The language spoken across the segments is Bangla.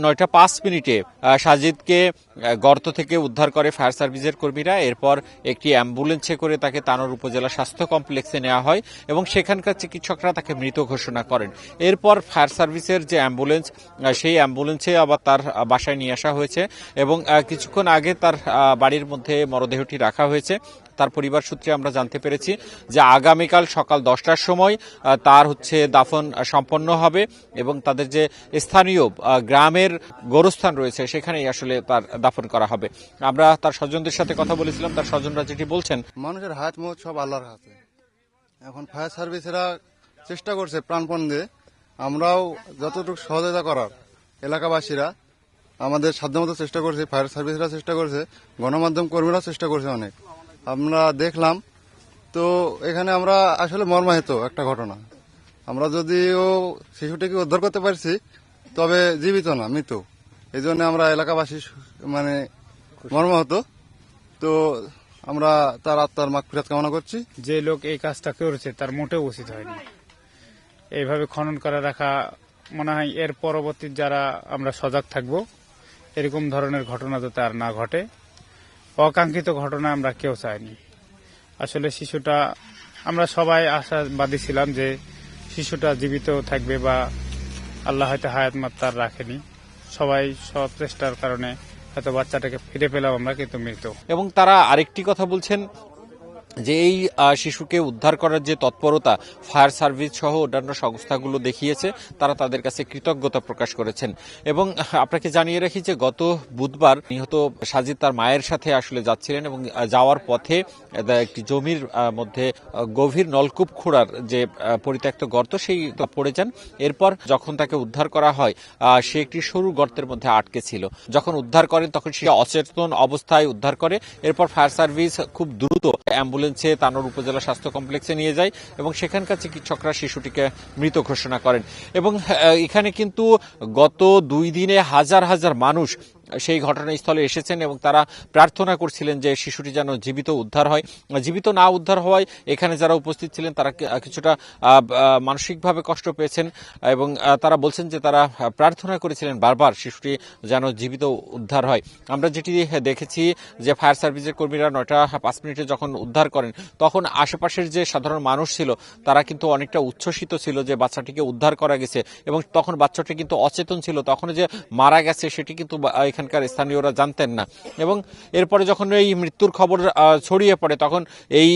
9:05 সাজিদকে গর্ত থেকে উদ্ধার করে ফায়ার সার্ভিসের কর্মীরা। এরপর একটি অ্যাম্বুলেন্সে করে তাকে তানোর উপজেলা স্বাস্থ্য কমপ্লেক্সে নেওয়া হয় এবং সেখানকার চিকিৎসকরা তাকে মৃত ঘোষণা করেন। এরপর ফায়ার সার্ভিসের যে অ্যাম্বুলেন্স, সেই অ্যাম্বুলেন্সে আবার তার বাসায় নিয়ে আসা হয়েছে এবং কিছুক্ষণ আগে তার বাড়ির মধ্যে মরদেহটি রাখা হয়েছে। তার পরিবার সূত্রে আমরা জানতে পেরেছি যে আগামীকাল সকাল 10টার সময় তার দাফন সম্পন্ন হবে এবং তাদের যে স্থানীয় গ্রামের গোরস্থান রয়েছে সেখানেই আসলে তার দাফন করা হবে। আমরা তার স্বজনদের সাথে কথা বলেছিলাম, তার স্বজনরা যেটি বলছেন, মানুষের হাত মুখ সব আল্লাহর হাতে। এখন ফায়ার সার্ভিসেরা চেষ্টা করছে প্রাণপণ দিয়ে, আমরাও যতটুকু সহযোগিতা করার এলাকাবাসীরা আমাদের সাধ্যমতো চেষ্টা করছে, ফায়ার সার্ভিসরা চেষ্টা করছে, গণমাধ্যম কর্মীরা চেষ্টা করছে অনেক। আমরা দেখলাম তো এখানে আমরা আসলে মর্মাহত একটা ঘটনা। আমরা যদিও শিশুটিকে উদ্ধার করতে পারছি, তবে জীবিত না, মৃত। এই জন্য আমরা এলাকাবাসী মর্মাহত। তো আমরা তার আত্মার মাগফিরাত কামনা করছি। যে লোক এই কাজটা করেছে তার মোটেও উচিত হয়নি। এইভাবে খনন করে রাখা, মনে হয় এর পরবর্তী যারা আমরা সজাগ থাকব, এরকম ধরনের ঘটনা যাতে আর না ঘটে। অকাঙ্ক্ষিত ঘটনা আমরা কেউ চাইনি। আসলে শিশুটা, আমরা সবাই আশাবাদী ছিলাম যে শিশুটা জীবিত থাকবে বা আল্লাহ হয়তো হায়াত মাত্রার রাখেনি। সবাই সব চেষ্টার কারণে হয়তো বাচ্চাটাকে ফিরে পেলাম আমরা, কিন্তু মৃত। এবং তারা আরেকটি কথা বলছেন যে এই শিশুকে উদ্ধার করার যে তৎপরতা ফায়ার সার্ভিস সহ অন্যান্য সংস্থাগুলো দেখিয়েছে, তারা তাদের কাছে কৃতজ্ঞতা প্রকাশ করেছেন। এবং আপনাকে জানিয়ে রাখি যে গত বুধবার নিহত সাজিদ তার মায়ের সাথে আসলে যাচ্ছিলেন এবং যাওয়ার পথে একটি জমির মধ্যে গভীর নলকূপ খোঁড়ার যে পরিত্যক্ত গর্ত, সেই পড়ে যান। এরপর যখন তাকে উদ্ধার করা হয়, সে একটি সরু গর্তের মধ্যে আটকে ছিল। যখন উদ্ধার করেন তখন সে অচেতন অবস্থায় উদ্ধার করে। এরপর ফায়ার সার্ভিস খুব দ্রুত অ্যাম্বুলেন্সে তানোর উপজেলা স্বাস্থ্য কমপ্লেক্সে নিয়ে যায় এবং সেখানকার চিকিৎসকরা শিশুটিকে মৃত ঘোষণা করেন। এবং এখানে কিন্তু গত 2 দিনে হাজার হাজার মানুষ সেই ঘটনাস্থলে এসেছেন এবং তারা প্রার্থনা করছিলেন যে শিশুটি যেন জীবিত উদ্ধার হয়। জীবিত না উদ্ধার হওয়ায় এখানে যারা উপস্থিত ছিলেন তারা কিছুটা মানসিকভাবে কষ্ট পেয়েছেন এবং তারা বলছেন যে তারা প্রার্থনা করেছিলেন বারবার শিশুটি যেন জীবিত উদ্ধার হয়। আমরা যেটি দেখেছি যে ফায়ার সার্ভিসের কর্মীরা 9:05 যখন উদ্ধার করেন, তখন আশেপাশের যে সাধারণ মানুষ ছিল তারা কিন্তু অনেকটা উচ্ছ্বসিত ছিল যে বাচ্চাটিকে উদ্ধার করা গেছে এবং তখন বাচ্চাটি কিন্তু অচেতন ছিল। তখন যে মারা গেছে সেটি কিন্তু এখানকার স্থানীয়রা জানতেন না। এবং এরপরে যখন এই মৃত্যুর খবর ছড়িয়ে পড়ে, তখন এই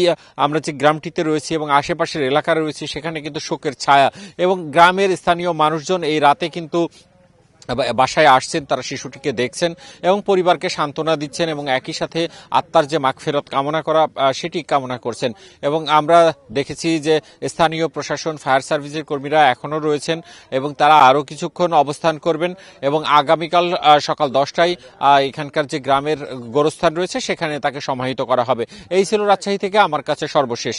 আমরা যে গ্রামটিতে রয়েছি এবং আশেপাশের এলাকা রয়েছে সেখানে কিন্তু শোকের ছায়া। এবং গ্রামের স্থানীয় মানুষজন এই রাতে কিন্তু বাসায় আসছেন, তারা শিশুটিকে দেখছেন এবং পরিবারকে সান্ত্বনা দিচ্ছেন এবং একই সাথে আত্মার যে মাগফিরাত কামনা করা সেটি কামনা করছেন। এবং আমরা দেখেছি যে স্থানীয় প্রশাসন, ফায়ার সার্ভিসের কর্মীরা এখনও রয়েছেন এবং তারা আরও কিছুক্ষণ অবস্থান করবেন এবং আগামীকাল সকাল 10টায় এখানকার যে গ্রামের গোরস্থান রয়েছে সেখানে তাকে সমাহিত করা হবে। এই ছিল রাজশাহী থেকে আমার কাছে সর্বশেষ।